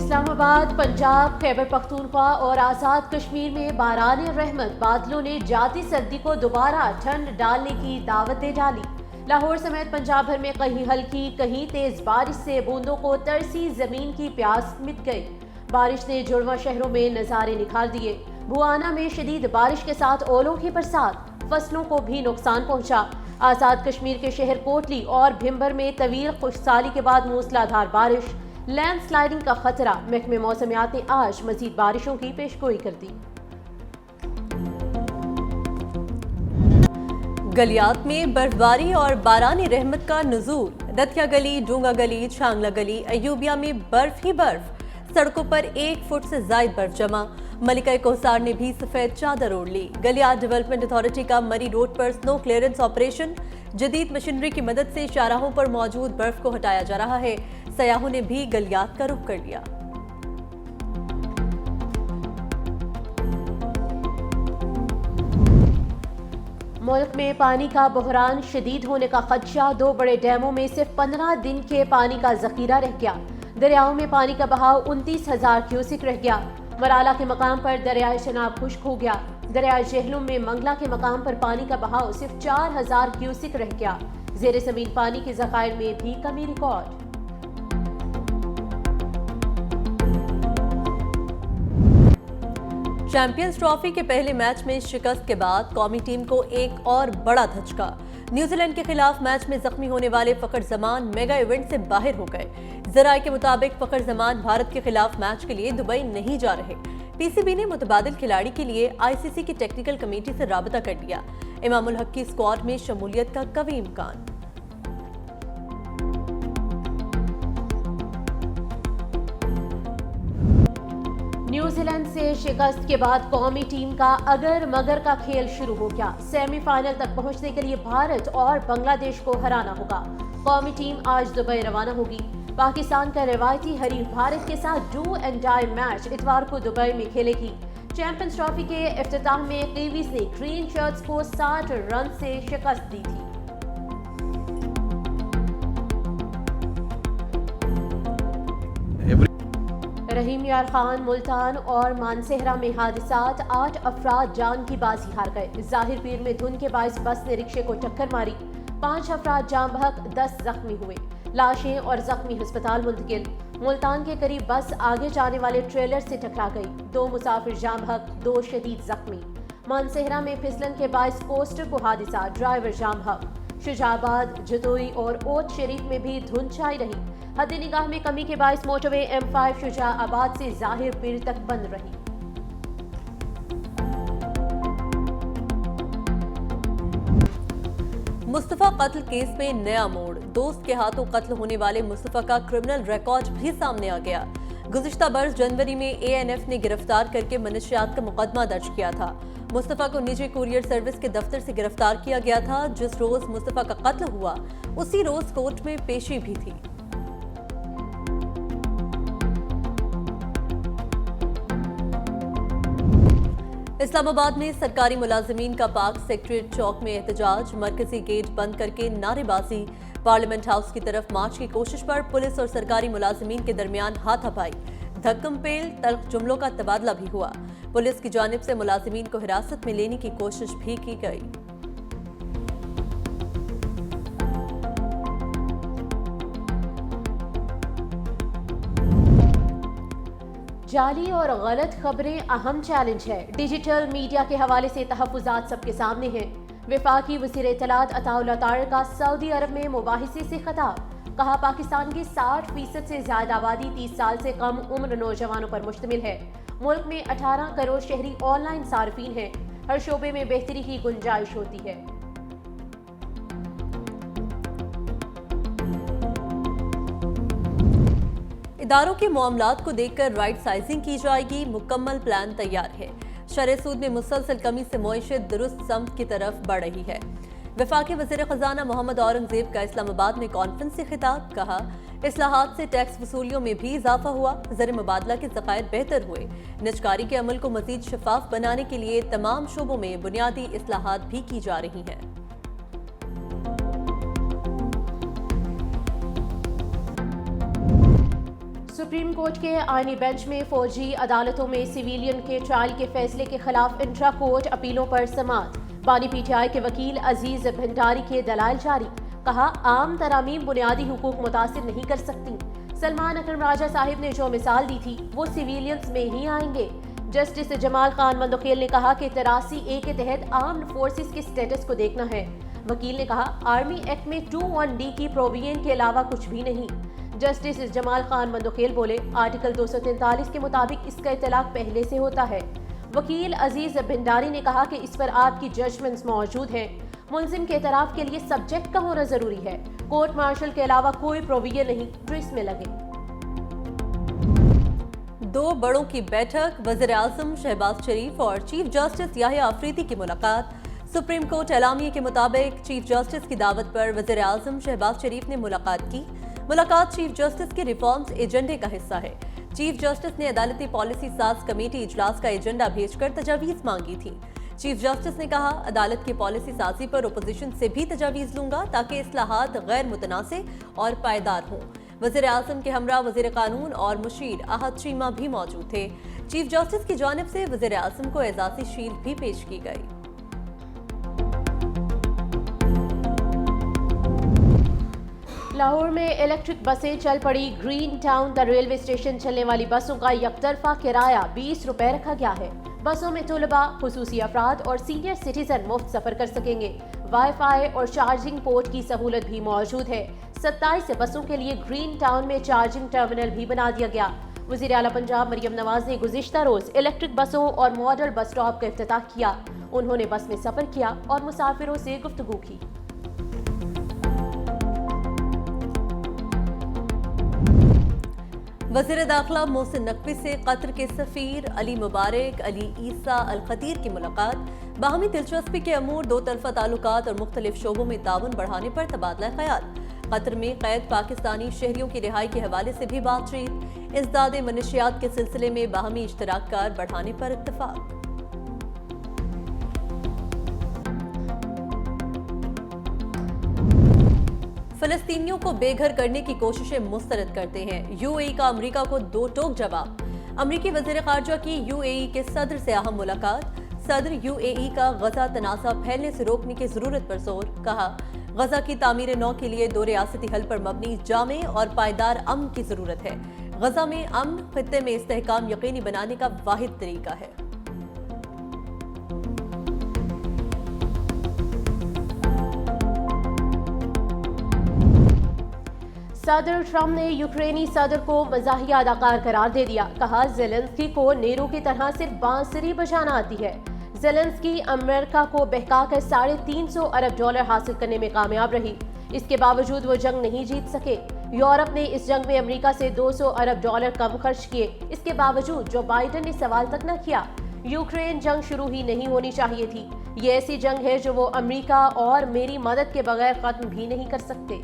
इस्लामाबाद, पंजाब, खैबर पख्तूनख्वा और आज़ाद कश्मीर में बारान रहमत बादलों ने जाती सर्दी को दोबारा ठंड डालने की दावत दे डाली। लाहौर समेत पंजाब भर में कहीं हल्की कहीं तेज बारिश से बूंदों को तरसी जमीन की प्यास मिट गई। बारिश ने जुड़वा शहरों में नज़ारे निखार दिए। बुआना में शदीद बारिश के साथ ओलों की बरसात, फसलों को भी नुकसान पहुंचा। आज़ाद कश्मीर के शहर कोटली और भिम्बर में तवील खुशसाली के बाद मूसलाधार बारिश, लैंडस्लाइडिंग का खतरा। महकमे मौसमियात ने आज मजीद बारिशों की पेशगोई कर दी। गलियात में बर्फबारी और बारानी रहमत का नुज़ूल। रतिया गली, डूंगा गली, छांगला गली, अयूबिया में बर्फ ही बर्फ। सड़कों पर 1 फुट से ज्यादा बर्फ जमा। मलिका कोहसार ने भी सफेद चादर ओढ़ ली। गलियात डेवलपमेंट अथॉरिटी का मरी रोड पर स्नो क्लियरेंस ऑपरेशन। जदीद मशीनरी की मदद से शाहराहों पर मौजूद बर्फ को हटाया जा रहा है। सयाहों ने भी गलियात का रुख कर लिया। मुल्क में पानी का बहरान शदीद होने का खदशा। 2 बड़े डैमों में सिर्फ 15 दिन के पानी का जखीरा रह गया। दरियाओं में पानी का बहाव 29,000 क्यूसिक रह गया। मराला के मकाम पर दरियाए शनाब खुश्क हो गया। दरियाए जहलुम में मंगला के मकाम पर पानी का बहाव सिर्फ 4,000 क्यूसिक रह गया। जेर जमीन पानी के जखायर में भी कमी रिकॉर्ड। चैंपियंस ट्रॉफी के पहले मैच में शिकस्त के बाद कौमी टीम को एक और बड़ा धचका। न्यूजीलैंड के खिलाफ मैच में जख्मी होने वाले फखर जमान मेगा इवेंट से बाहर हो गए। जराये के मुताबिक फखर जमान भारत के खिलाफ मैच के लिए दुबई नहीं जा रहे। पीसीबी ने मुतबादिल खिलाड़ी के लिए आईसीसी की टेक्निकल कमेटी से राबता कर लिया। इमामुल हक की स्क्वाड में शमूलियत का कभी इम्कान। न्यूजीलैंड से शिकस्त के बाद कौमी टीम का अगर मगर का खेल शुरू हो गया। सेमीफाइनल तक पहुंचने के लिए भारत और बांग्लादेश को हराना होगा। कौमी टीम आज दुबई रवाना होगी। पाकिस्तान का रिवायती हरीफ भारत के साथ डू एंड डाई मैच इतवार को दुबई में खेलेगी। चैंपियंस ट्रॉफी के इफ्तिताह में कीवीज ने ग्रीन शर्ट्स को 60 रन से शिकस्त दी थी। रहीम यार खान, मुल्तान और मानसेहरा में हादसात। 8 अफराद जान की बाजी हार गए। जाहिर पीर में धुंध के बाइस बस ने रिक्शे को टक्कर मारी। 5 अफराद जाम बहक, 10 जख्मी हुए। लाशें और जख्मी अस्पताल मुंतकिल। मुल्तान के करीब बस आगे जाने वाले ट्रेलर से टकरा गई। 2 मुसाफिर जाम बहक, 2 शदीद जख्मी। मानसेहरा में फिसलन के बाइस कोस्टर को हादसा, ड्राइवर जाम बहक। शुजाबाद, जतोई और ओट शरीफ में भी धुंध छाई रही। हद निगाह में कमी के बाइस मोटरवे M5 शुजाबाद से जाहिर पीर तक बंद रही। मुस्तफा कत्ल केस में नया मोड़। दोस्त के हाथों कत्ल होने वाले मुस्तफा का क्रिमिनल रिकॉर्ड भी सामने आ गया। गुज़िश्ता बरस जनवरी में ANF ने गिरफ्तार करके मनशियात का मुकदमा दर्ज किया था। मुस्तफा को निजी कुरियर सर्विस के दफ्तर से गिरफ्तार किया गया था। जिस रोज मुस्तफा का कत्ल हुआ उसी रोज कोर्ट में पेशी भी थी। इस्लामाबाद में सरकारी मुलाजिमीन का पाक सेक्रेटरीट चौक में एहतजाज। मरकजी गेट बंद करके नारेबाजी। पार्लियामेंट हाउस की तरफ मार्च की कोशिश पर पुलिस और सरकारी मुलाजिमीन के दरमियान हाथापाई, धक्कम पेल, तल्ख जुमलों का तबादला भी हुआ। पुलिस की जानिब से मुलाजिमीन को हिरासत में लेने की कोशिश भी की गई। जाली और गलत खबरें अहम चैलेंज है। डिजिटल मीडिया के हवाले से तहफ़्फ़ुज़ात सबके सामने हैं। वफाकी वज़ीर इत्तलात अताउल्लाह तारिक का सऊदी अरब में मुबाहिसे से खिताब। कहा, पाकिस्तान की 60% से ज्यादा आबादी 30 साल से कम उम्र नौजवानों पर मुश्तमिल है। मुल्क में 18 करोड़ शहरी ऑनलाइन सार्फिन हैं। हर शोबे में बेहतरी की गुंजाइश होती है। इदारों के मामलात को देखकर राइट साइजिंग की जाएगी। मुकम्मल प्लान तैयार है। शरह सूद में मुसलसल कमी से मईशत दुरुस्त समत की तरफ बढ़ रही है। वफाकी वज़ीर ख़ज़ाना मोहम्मद औरंगज़ेब का इस्लामाबाद में कॉन्फ्रेंस से खिताब। कहा, इस्लाहात से टैक्स वसूलियों में भी इजाफा हुआ। ज़र मुबादला के ज़खायर बेहतर हुए। निजकारी के अमल को मज़ीद शफाफ बनाने के लिए तमाम शोबों में बुनियादी इस्लाहात भी की जा रही हैं। सुप्रीम कोर्ट के आईनी बेंच में फौजी अदालतों में सिविलियन के ट्रायल के फैसले के खिलाफ इंट्रा कोर्ट अपीलों पर समाअत। बानी पीटीआई के वकील अजीज भंडारी के दलाइल जारी। कहा, आम तरामीम बुनियादी हुकूक मुतासिर नहीं कर सकती। सलमान अकरम राजा साहिब ने जो मिसाल दी थी वो सिविलियंस में ही आएंगे। जस्टिस जमाल खान मंदोखेल ने कहा कि 83A के तहत आर्म्ड फोर्सेस के स्टेटस को देखना है। वकील ने कहा, आर्मी एक्ट में 21D की प्रोविजन के अलावा कुछ भी नहीं। जस्टिस जमाल खान मंदोखेल बोले, आर्टिकल 243 के मुताबिक इसका इतलाक पहले से होता है। वकील अजीज भंडारी ने कहा कि इस पर आपकी जजमेंट्स मौजूद हैं। मुलजिम के एतराफ के लिए सब्जेक्ट का होना जरूरी है। कोर्ट मार्शल के अलावा कोई प्रोविजन नहीं जो इसमें लगे। दो बड़ों की बैठक, वज़ीर आज़म शहबाज शरीफ और चीफ जस्टिस याहिया अफरीदी की मुलाकात। सुप्रीम कोर्ट एलामिया के मुताबिक चीफ जस्टिस की दावत पर वज़ीर आज़म शहबाज शरीफ ने मुलाकात की। मुलाकात चीफ जस्टिस के रिफॉर्म्स एजेंडे का हिस्सा है। चीफ जस्टिस ने अदालती पॉलिसी साज कमेटी इजलास का एजेंडा भेजकर तजावीज मांगी थी। चीफ जस्टिस ने कहा, अदालत की पॉलिसी साजी पर ओपोजिशन से भी तजावीज लूंगा ताकि इस्लाहात गैर मुतनासे और पायदार हों। वज़ीर आज़म के हमरा वज़ीर कानून और मुशीर आहद चीमा भी मौजूद थे। चीफ जस्टिस की जानिब से वज़ीर आज़म को एजाज़ी शील्ड भी पेश की गई। लाहौर में इलेक्ट्रिक बसें चल पड़ी। Green town the railway station चलने वाली बसों का यकतरफा किराया 20 रुपए रखा गया है। बसों में तुलबा, खुसूसी अफराद और सीनियर सिटीजन मुफ्त सफर कर सकेंगे। वाईफाई और चार्जिंग पोर्ट की सहूलत भी मौजूद है। 27 बसों के लिए ग्रीन टाउन में चार्जिंग टर्मिनल भी बना दिया गया। वज़ीर आला पंजाब मरियम नवाज ने गुज़िश्ता रोज इलेक्ट्रिक बसों और मॉडल बस स्टॉप का इफ्तिताह किया। उन्होंने बस में सफर किया और मुसाफिरों से गुफ्तगू की। वज़ीर दाखिला मोहसिन नकवी से कतर के सफ़ीर अली मुबारक अली ईसा अल खतीर की मुलाकात। बाहमी दिलचस्पी के अमूर, दो तरफ़ा ताल्लुकात और मुख्तलिफ शोबों में ताउन बढ़ाने पर तबादला ख्याल। कतर में कैद पाकिस्तानी शहरियों की रिहाई के हवाले से भी बातचीत। इज़दादे मनशियात के सिलसिले में बाहमी इश्तराक कार बढ़ाने पर इत्तफाक। फ़लस्तीनियों को बेघर करने की कोशिशें मुस्तरद करते हैं। यूएई का अमेरिका को दो टोक जवाब। अमेरिकी वज़ीर ख़ारजा की यूएई के सदर से अहम मुलाकात। सदर यूएई का गजा तनाज़ा फैलने से रोकने की ज़रूरत पर जोर। कहा, गजा की तामीर नौ के लिए दो रियासती हल पर मबनी जामे और पायदार अमन की ज़रूरत है। गजा में अमन खित्ते में इस्तेहकाम यकीनी बनाने का वाहिद तरीका है। सदर ट्रंप ने यूक्रेनी सदर को मज़ाहिया अदाकार करार दे दिया। कहा, ज़ेलेंस्की को नेरू की तरह सिर्फ बांसुरी बजाना आती है। ज़ेलेंस्की अमेरिका को बहकाकर $350 अरब हासिल करने में कामयाब रही। इसके बावजूद वो जंग नहीं जीत सके। यूरोप ने इस जंग में अमेरिका से $200 अरब कम खर्च किए। इसके बावजूद जो बाइडन ने सवाल तक न किया। यूक्रेन जंग शुरू ही नहीं होनी चाहिए थी। ये ऐसी जंग है जो वो अमेरिका और मेरी मदद के बगैर खत्म भी नहीं कर सकते।